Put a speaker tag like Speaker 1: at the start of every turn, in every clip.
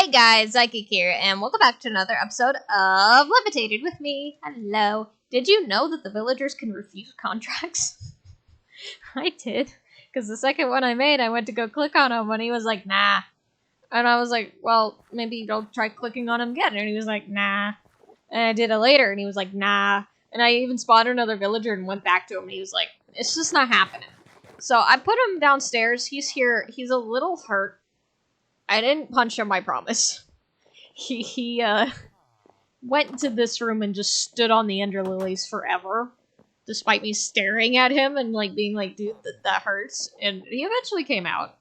Speaker 1: Hey guys, Psychic here, and welcome back to another episode of Levitated with me. Hello. Did you know that the villagers can refuse contracts? I did, because the second one I made, I went to go click on him, and he was like, nah. And I was like, well, maybe don't try clicking on him again. And he was like, nah. And I did it later, and he was like, nah. And I even spotted another villager and went back to him, and he was like, it's just not happening. So I put him downstairs. He's here. He's a little hurt. I didn't punch him, I promise. He went to this room and just stood on the ender lilies forever. Despite me staring at him and like being like, dude, that hurts. And he eventually came out.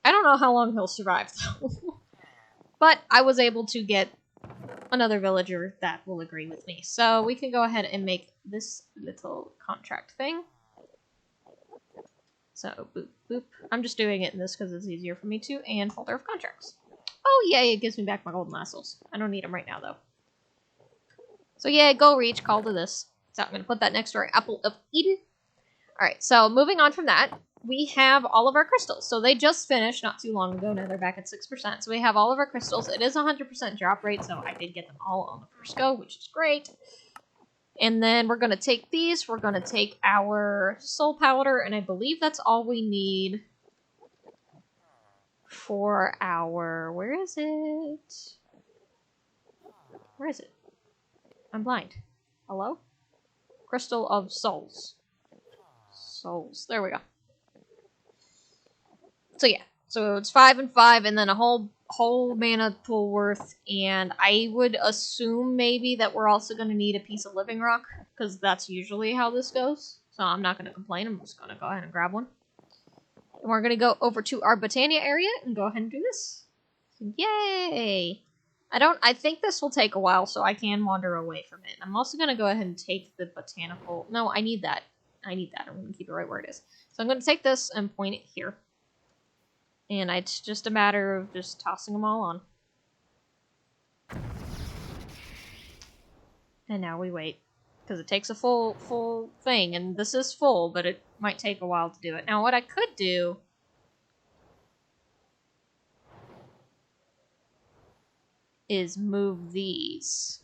Speaker 1: I don't know how long he'll survive though. But I was able to get another villager that will agree with me. So we can go ahead and make this little contract thing. So, boop, boop. I'm just doing it in this because it's easier for me to. And folder of contracts. Oh, yay, it gives me back my golden lassels. I don't need them right now, though. So, yeah, go reach, call to this. So, I'm going to put that next to our apple of Eden. Alright, so moving on from that, we have all of our crystals. So, they just finished not too long ago. Now they're back at 6%. So, we have all of our crystals. It is 100% drop rate, so I did get them all on the first go, which is great. And then we're going to take these. We're going to take our soul powder. And I believe that's all we need for our... Where is it? Where is it? I'm blind. Hello? Crystal of Souls. Souls. There we go. So yeah. So it's 5 and 5 and then a whole mana pool worth, and I would assume maybe that we're also going to need a piece of living rock, because that's usually how this goes. So I'm not going to complain, I'm just going to go ahead and grab one. And we're going to go over to our Botania area and go ahead and do this. Yay! I think this will take a while, so I can wander away from it. I'm also going to go ahead and take the botanical... No, I need that. I'm going to keep it right where it is. So I'm going to take this and point it here. And it's just a matter of just tossing them all on. And now we wait. Because it takes a full thing. And this is full, but it might take a while to do it. Now what I could do... is move these.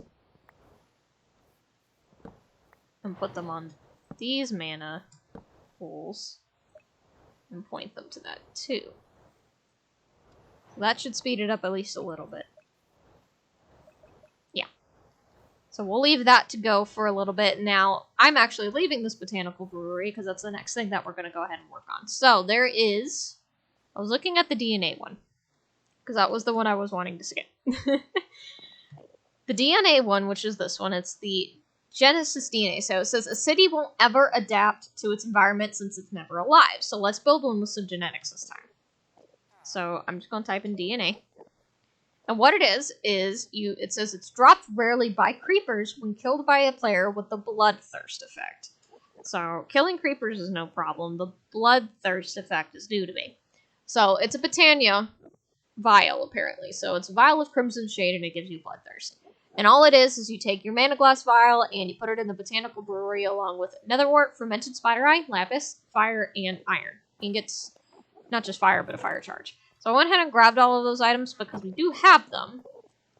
Speaker 1: And put them on these mana pools. And point them to that too. That should speed it up at least a little bit. Yeah. So we'll leave that to go for a little bit. Now, I'm actually leaving this botanical brewery because that's the next thing that we're going to go ahead and work on. So there is... I was looking at the DNA one. Because that was the one I was wanting to skip. The DNA one, which is this one, it's the Genesis DNA. So it says, a city won't ever adapt to its environment since it's never alive. So let's build one with some genetics this time. So I'm just going to type in DNA. And what it is it says it's dropped rarely by creepers when killed by a player with the bloodthirst effect. So killing creepers is no problem. The bloodthirst effect is new to me. So it's a Botania vial, apparently. So it's a vial of crimson shade and it gives you bloodthirst. And all it is you take your mana glass vial and you put it in the botanical brewery along with netherwort, fermented spider eye, lapis, fire, and iron. And gets not just fire, but a fire charge. So I went ahead and grabbed all of those items because we do have them.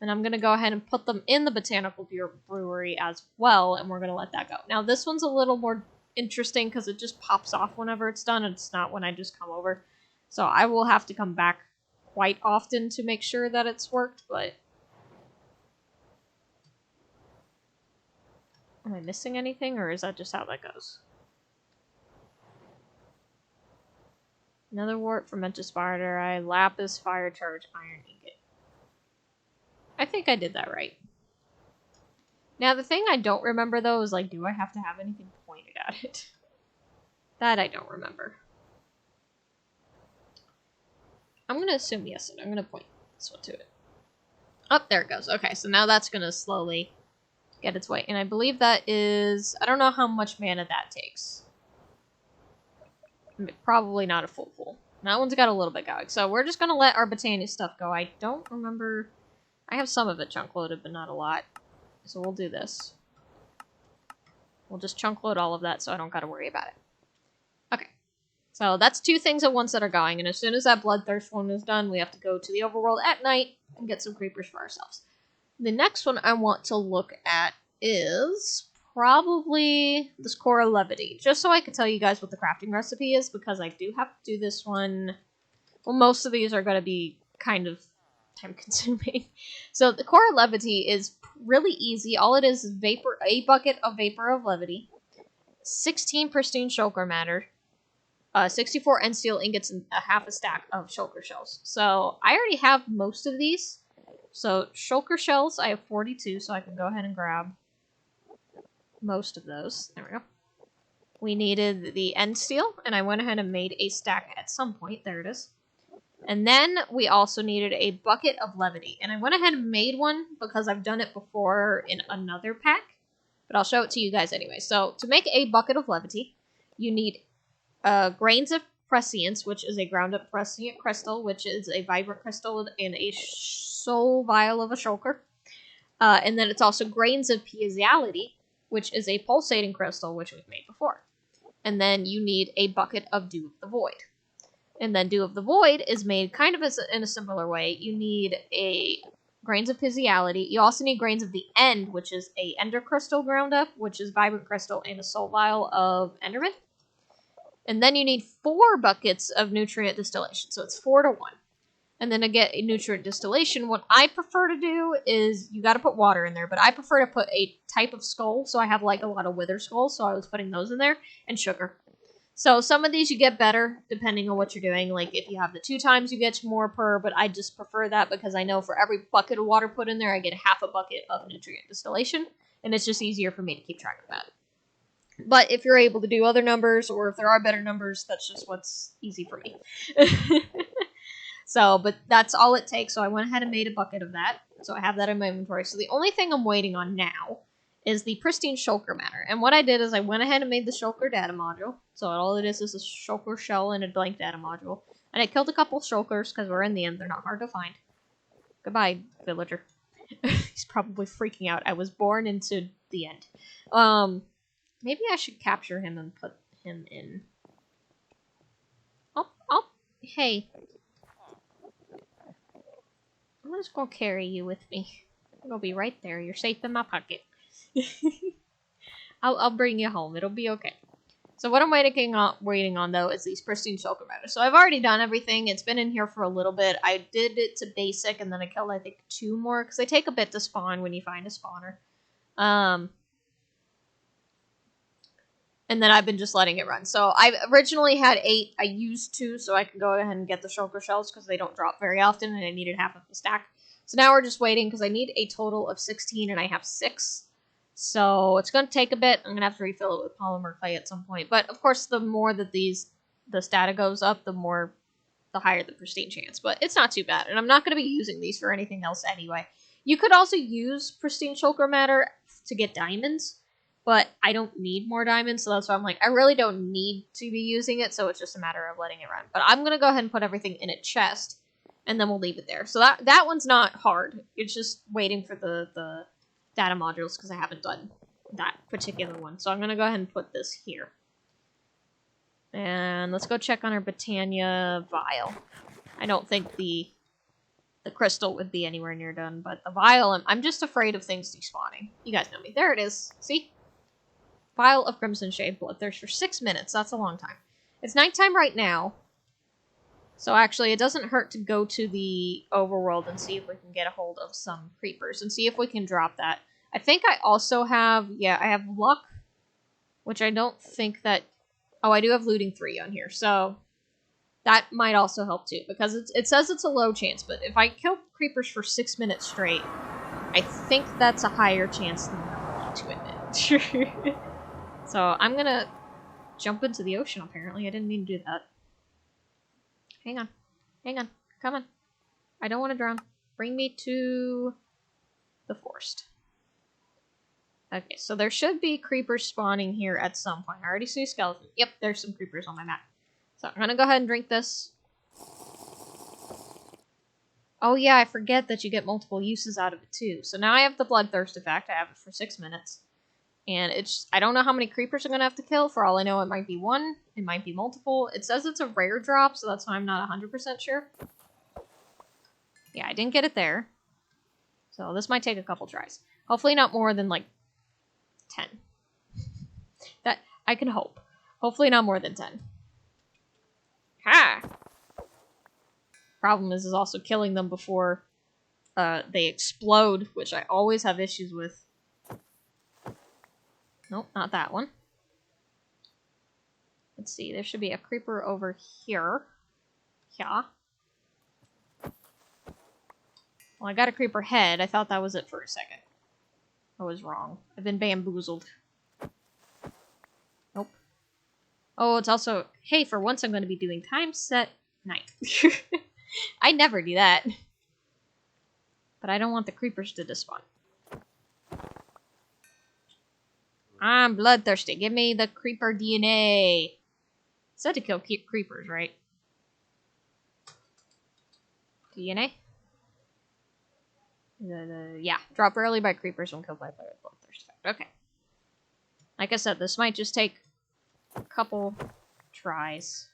Speaker 1: And I'm going to go ahead and put them in the botanical brewery as well. And we're going to let that go. Now this one's a little more interesting because it just pops off whenever it's done. It's not when I just come over. So I will have to come back quite often to make sure that it's worked. But am I missing anything, or is that just how that goes? Netherwort, fermented spider eye, lapis, fire charge, iron ingot. I think I did that right. Now the thing I don't remember though is like, do I have to have anything pointed at it? That I don't remember. I'm going to assume yes, and I'm going to point this one to it. Oh, there it goes. Okay, so now that's going to slowly get its way. And I believe that is... I don't know how much mana that takes. Probably not a full pool. That one's got a little bit going. So we're just going to let our Botania stuff go. I don't remember... I have some of it chunk loaded, but not a lot. So we'll do this. We'll just chunk load all of that so I don't got to worry about it. Okay. So that's 2 things at once that are going, and as soon as that bloodthirst one is done, we have to go to the overworld at night and get some creepers for ourselves. The next one I want to look at is probably this core of levity, just so I can tell you guys what the crafting recipe is, because I do have to do this one. Well, most of these are going to be kind of time consuming. So the core of levity is really easy. All it is a bucket of vapor of levity, 16 pristine shulker matter, 64 end steel ingots, and a half a stack of shulker shells. So I already have most of these. So shulker shells, I have 42, so I can go ahead and grab most of those. There we go. We needed the end steel, and I went ahead and made a stack at some point. There it is. And then we also needed a bucket of levity, and I went ahead and made one because I've done it before in another pack, but I'll show it to you guys anyway. So to make a bucket of levity, you need grains of prescience, which is a ground up prescient crystal, which is a vibrant crystal in a soul vial of a shulker. And then it's also grains of pieziality, which is a pulsating crystal, which we've made before. And then you need a bucket of dew of the void. And then dew of the void is made kind of in a similar way. You need grains of physiality. You also need grains of the end, which is a ender crystal ground up, which is vibrant crystal, and a soul vial of enderman. And then you need 4 buckets of nutrient distillation. So it's 4 to 1. And then to get a nutrient distillation, what I prefer to do is, you got to put water in there, but I prefer to put a type of skull. So I have like a lot of wither skulls, so I was putting those in there, and sugar. So some of these you get better depending on what you're doing. Like if you have the 2 times, you get more per, but I just prefer that because I know for every bucket of water put in there, I get half a bucket of nutrient distillation, and it's just easier for me to keep track of that. But if you're able to do other numbers, or if there are better numbers, that's just what's easy for me. So, but that's all it takes. So I went ahead and made a bucket of that. So I have that in my inventory. So the only thing I'm waiting on now is the pristine shulker matter. And what I did is I went ahead and made the shulker data module. So all it is a shulker shell and a blank data module. And I killed a couple shulkers because we're in the end. They're not hard to find. Goodbye, villager. He's probably freaking out. I was born into the end. Maybe I should capture him and put him in. Hey. I'm just gonna carry you with me. It'll be right there. You're safe in my pocket. I'll bring you home. It'll be okay. So what I'm waiting on though is these pristine shulker matter. So I've already done everything. It's been in here for a little bit. I did it to basic, and then I killed I think 2 more because they take a bit to spawn when you find a spawner. And then I've been just letting it run. So I originally had 8. I used 2 so I can go ahead and get the shulker shells because they don't drop very often, and I needed half of the stack. So now we're just waiting because I need a total of 16 and I have 6. So it's going to take a bit. I'm going to have to refill it with polymer clay at some point. But of course, the more that the stata goes up, the higher the pristine chance. But it's not too bad. And I'm not going to be using these for anything else anyway. You could also use pristine shulker matter to get diamonds. But I don't need more diamonds, so that's why I'm like, I really don't need to be using it, so it's just a matter of letting it run. But I'm going to go ahead and put everything in a chest, and then we'll leave it there. So that one's not hard. It's just waiting for the data modules, because I haven't done that particular one. So I'm going to go ahead and put this here. And let's go check on our Britannia vial. I don't think the crystal would be anywhere near done, but the vial, I'm just afraid of things despawning. You guys know me. There it is. See? Vial of Crimson Shade Bloodthirst for 6 minutes. That's a long time. It's nighttime right now. So actually, it doesn't hurt to go to the overworld and see if we can get a hold of some creepers and see if we can drop that. I think I also have, I have luck, which I don't think that, I do have looting 3 on here. So that might also help too, because it says it's a low chance, but if I kill creepers for 6 minutes straight, I think that's a higher chance than I'm willing to admit. So I'm gonna jump into the ocean, apparently. I didn't mean to do that. Hang on. Come on. I don't want to drown. Bring me to the forest. Okay, so there should be creepers spawning here at some point. I already see a skeleton. Yep, there's some creepers on my map. So I'm gonna go ahead and drink this. Oh yeah, I forget that you get multiple uses out of it too. So now I have the bloodthirst effect. I have it for 6 minutes. And I don't know how many creepers I'm going to have to kill. For all I know, it might be one. It might be multiple. It says it's a rare drop, so that's why I'm not 100% sure. Yeah, I didn't get it there. So this might take a couple tries. Hopefully not more than, like, 10. That, I can hope. Hopefully not more than 10. Ha! Problem is also killing them before they explode, which I always have issues with. Nope, not that one. Let's see, there should be a creeper over here. Yeah. Well, I got a creeper head. I thought that was it for a second. I was wrong. I've been bamboozled. Nope. Oh, it's also... Hey, for once I'm going to be doing time set night. I never do that. But I don't want the creepers to despawn. I'm bloodthirsty. Give me the creeper DNA. Said to kill creepers, right? DNA? Yeah. Drop early by creepers when killed by bloodthirst effect. Okay. Like I said, this might just take a couple tries.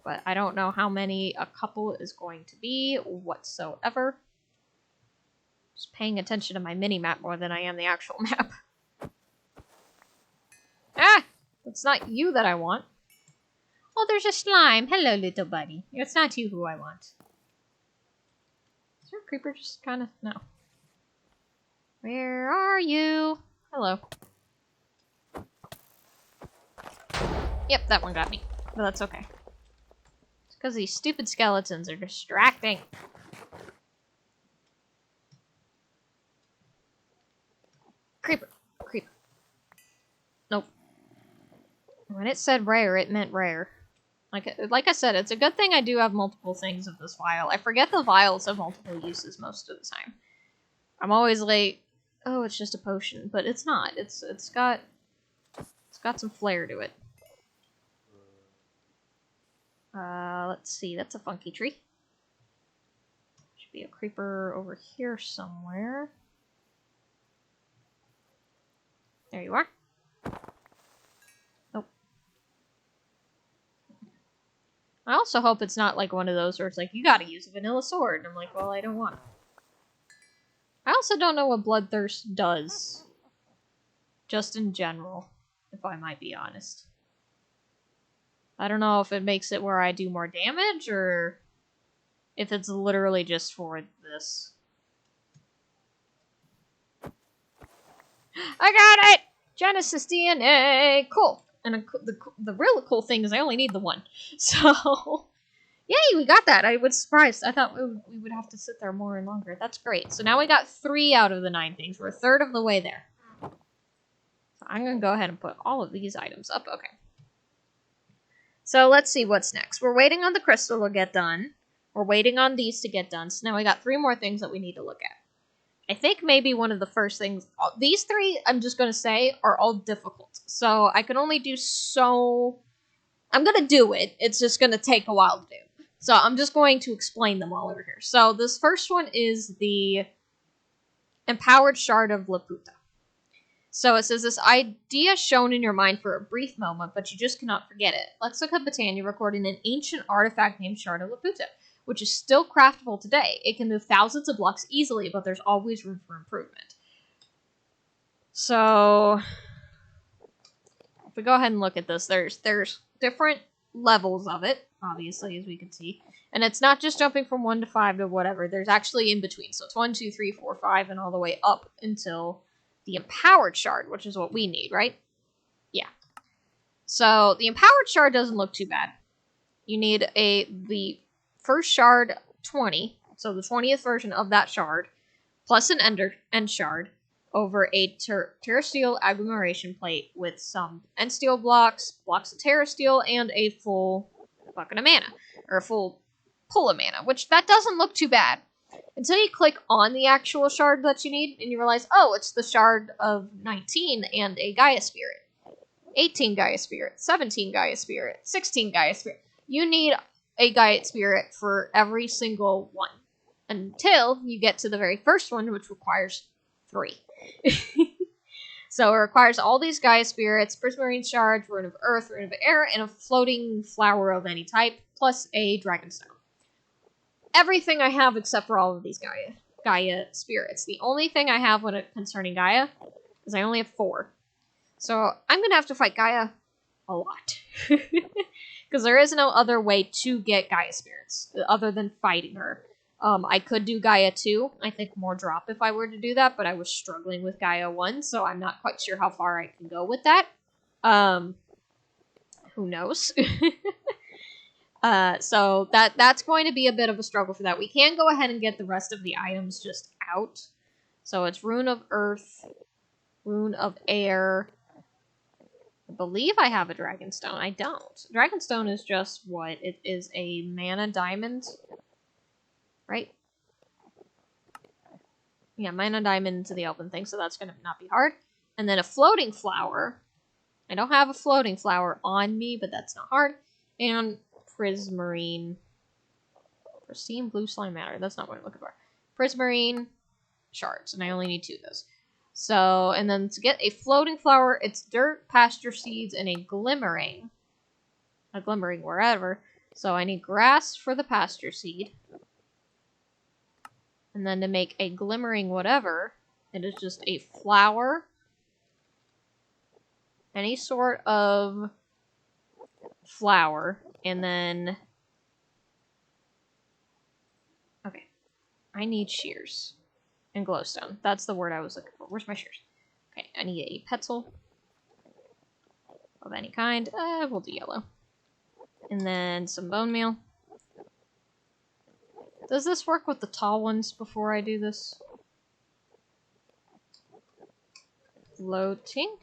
Speaker 1: But I don't know how many a couple is going to be whatsoever. Just paying attention to my mini-map more than I am the actual map. Ah! It's not you that I want. Oh, there's a slime. Hello, little buddy. It's not you who I want. Is there a creeper just kind of... No. Where are you? Hello. Yep, that one got me. But that's okay. It's because these stupid skeletons are distracting. Creeper. Creeper. Nope. When it said rare, it meant rare. Like I said, it's a good thing I do have multiple things of this vial. I forget the vials have multiple uses most of the time. I'm always like, oh, it's just a potion, but it's not. It's got some flair to it. Let's see. That's a funky tree. Should be a creeper over here somewhere. There you are. Nope. I also hope it's not like one of those where it's like, you gotta use a vanilla sword. And I'm like, well, I don't want it. I also don't know what bloodthirst does. Just in general, if I might be honest. I don't know if it makes it where I do more damage, or if it's literally just for this. I got it! Genesis DNA! Cool. And the real cool thing is I only need the one. So, yay, we got that. I was surprised. I thought we would have to sit there more and longer. That's great. So now we got 3 out of the 9 things. We're a third of the way there. So I'm going to go ahead and put all of these items up. Okay. So let's see what's next. We're waiting on the crystal to get done. We're waiting on these to get done. So now we got 3 more things that we need to look at. I think maybe one of the first things... These 3, I'm just going to say, are all difficult. So I can only do so... I'm going to do it. It's just going to take a while to do. So I'm just going to explain them all over here. So this first one is the Empowered Shard of Laputa. So it says, this idea shown in your mind for a brief moment, but you just cannot forget it. Lexica Botania recorded an ancient artifact named Shard of Laputa, which is still craftable today. It can move thousands of blocks easily, but there's always room for improvement. So, if we go ahead and look at this, there's different levels of it, obviously, as we can see. And it's not just jumping from 1 to 5 to whatever. There's actually in between. So it's 1, 2, 3, 4, 5, and all the way up until the Empowered Shard, which is what we need, right? Yeah. So, the Empowered Shard doesn't look too bad. You need the first shard 20, so the 20th version of that shard, plus an end shard, over a terrasteel agglomeration plate with some end steel blocks of terrasteel, and a full bucket of mana, or a full pull of mana, which that doesn't look too bad. Until you click on the actual shard that you need, and you realize, oh, it's the shard of 19 and a Gaia Spirit. 18 Gaia Spirit, 17 Gaia Spirit, 16 Gaia Spirit. You need a Gaia Spirit for every single one. Until you get to the very first one, which requires 3. So it requires all these Gaia spirits, prismarine shards, rune of earth, rune of air, and a floating flower of any type, plus a dragonstone. Everything I have except for all of these Gaia spirits. The only thing I have concerning Gaia is I only have 4. So I'm going to have to fight Gaia a lot. Because there is no other way to get Gaia spirits other than fighting her. I could do Gaia 2. I think more drop if I were to do that, but I was struggling with Gaia 1, so I'm not quite sure how far I can go with that. Who knows? So that's going to be a bit of a struggle for that. We can go ahead and get the rest of the items just out. So it's Rune of Earth, Rune of Air. I believe I have a Dragonstone. I don't. Dragonstone is just what? It is a mana diamond, right? Yeah, mana diamond into the open thing, so that's going to not be hard. And then a floating flower. I don't have a floating flower on me, but that's not hard. And prismarine. Pristine blue slime matter. That's not what I'm looking for. Prismarine shards, and I only need 2 of those. So, and then to get a floating flower, it's dirt, pasture seeds, and a glimmering. A glimmering wherever. So I need grass for the pasture seed. And then to make a glimmering whatever, it is just a flower. Any sort of flower. And then... Okay. I need shears. And glowstone. That's the word I was looking for. Where's my shears? Okay, I need a pencil of any kind. We'll do yellow. And then some bone meal. Does this work with the tall ones before I do this? Floating.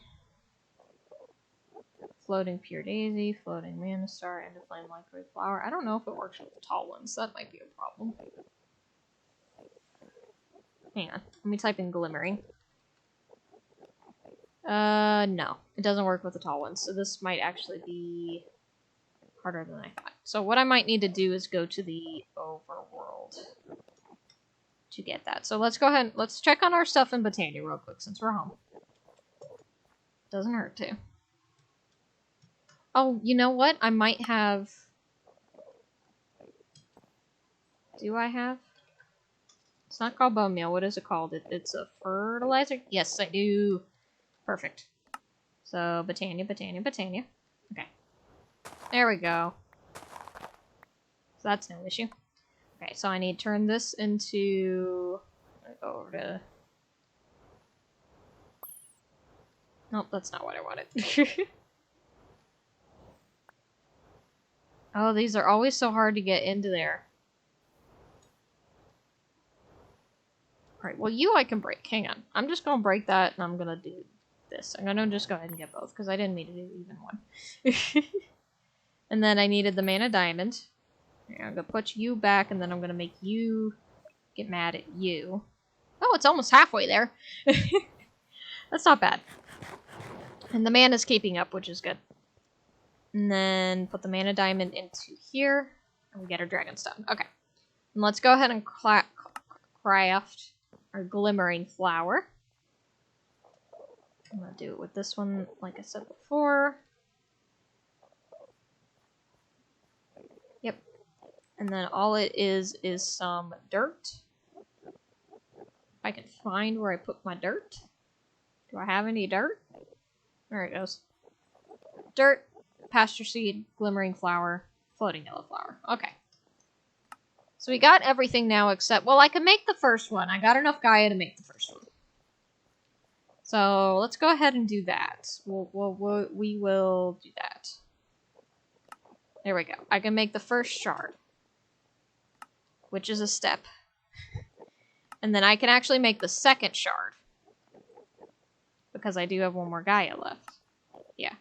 Speaker 1: Floating pure daisy, floating mana star, and a flame lycra flower. I don't know if it works with the tall ones. That might be a problem. Hang on. Let me type in glimmering. No. It doesn't work with the tall ones. So this might actually be harder than I thought. So what I might need to do is go to the overworld to get that. So let's go ahead and let's check on our stuff in Botania real quick since we're home. Doesn't hurt to. Oh, you know what? I might have... Do I have? It's not called bone meal. What is it called? It's a fertilizer? Yes, I do. Perfect. So, Botania. Okay. There we go. So that's no issue. Okay, so I need to turn this into... Go over to... Nope, that's not what I wanted. Oh, these are always so hard to get into there. Alright, well you I can break. Hang on. I'm just gonna break that and I'm gonna do this. I'm gonna just go ahead and get both because I didn't mean to do even one. And then I needed the mana diamond. I'm gonna put you back and then I'm gonna make you get mad at you. Oh, it's almost halfway there. That's not bad. And the mana's keeping up, which is good. And then put the mana diamond into here. And we get our dragonstone. Okay. And let's go ahead and craft our glimmering flower. I'm going to do it with this one, like I said before. Yep. And then all it is some dirt. If I can find where I put my dirt. Do I have any dirt? There it goes. Dirt, pasture seed, glimmering flower, floating yellow flower. Okay. So we got everything now except... Well, I can make the first one. I got enough Gaia to make the first one. So let's go ahead and do that. We will do that. There we go. I can make the first shard. Which is a step. And then I can actually make the second shard. Because I do have one more Gaia left. Yeah.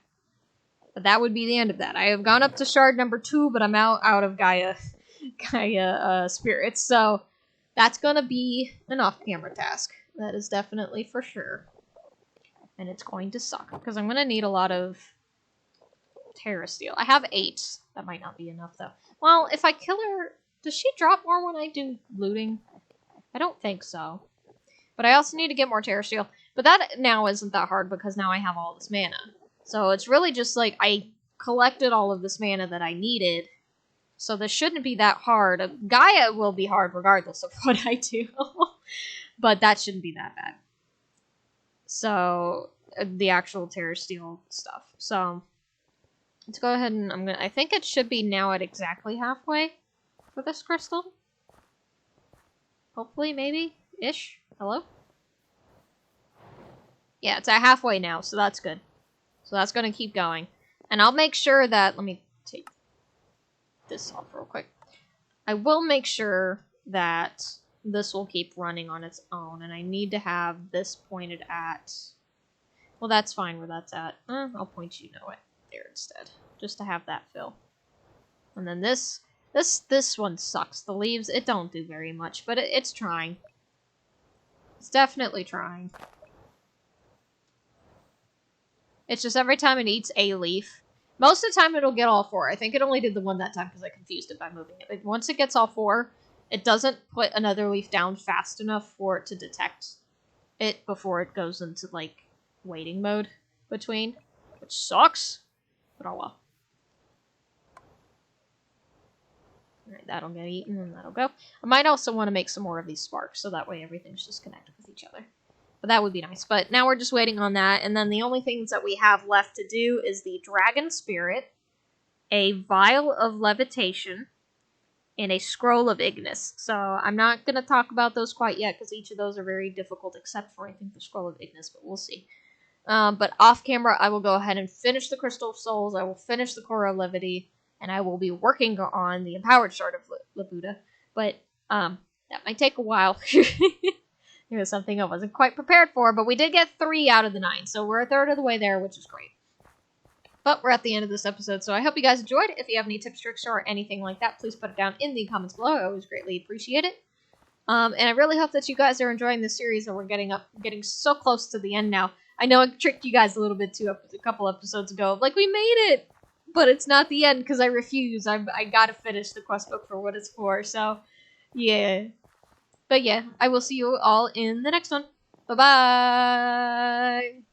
Speaker 1: But that would be the end of that. I have gone up to shard number 2, but I'm out of Gaia spirits. So that's gonna be an off-camera task. That is definitely for sure. And it's going to suck. Because I'm gonna need a lot of Terra Steel. I have 8. That might not be enough though. Well, if I kill her, does she drop more when I do looting? I don't think so. But I also need to get more Terra Steel. But that now isn't that hard because now I have all this mana. So it's really just like I collected all of this mana that I needed. So this shouldn't be that hard. Gaia will be hard regardless of what I do. But that shouldn't be that bad. So the actual Terror Steel stuff. So let's go ahead and I think it should be now at exactly halfway for this crystal. Hopefully, maybe ish. Hello? Yeah, it's at halfway now, so that's good. So that's going to keep going. And I'll make sure that... Let me take this off real quick. I will make sure that this will keep running on its own. And I need to have this pointed at... Well, that's fine where that's at. I'll point you know it there instead. Just to have that fill. And then this one sucks. The leaves, it don't do very much. But it's trying. It's definitely trying. It's just every time it eats a leaf. Most of the time it'll get all 4. I think it only did the one that time because I confused it by moving it. But once it gets all 4, it doesn't put another leaf down fast enough for it to detect it before it goes into, like, waiting mode between. Which sucks. But oh well. Alright, that'll get eaten and that'll go. I might also want to make some more of these sparks so that way everything's just connected with each other. But that would be nice. But now we're just waiting on that. And then the only things that we have left to do is the Dragon Spirit, a Vial of Levitation, and a Scroll of Ignis. So I'm not going to talk about those quite yet because each of those are very difficult except for, I think, the Scroll of Ignis, but we'll see. But off camera, I will go ahead and finish the Crystal of Souls. I will finish the Core of Levity, and I will be working on the Empowered Shard of Labuda. But that might take a while. It was something I wasn't quite prepared for, but we did get 3 out of the 9, so we're a third of the way there, which is great. But we're at the end of this episode, so I hope you guys enjoyed. If you have any tips, tricks, or anything like that, please put it down in the comments below. I always greatly appreciate it. And I really hope that you guys are enjoying this series, and we're getting so close to the end now. I know I tricked you guys a little bit too a couple episodes ago. Like, we made it! But it's not the end, because I refuse. I gotta finish the quest book for what it's for, so yeah. But yeah, I will see you all in the next one. Bye-bye!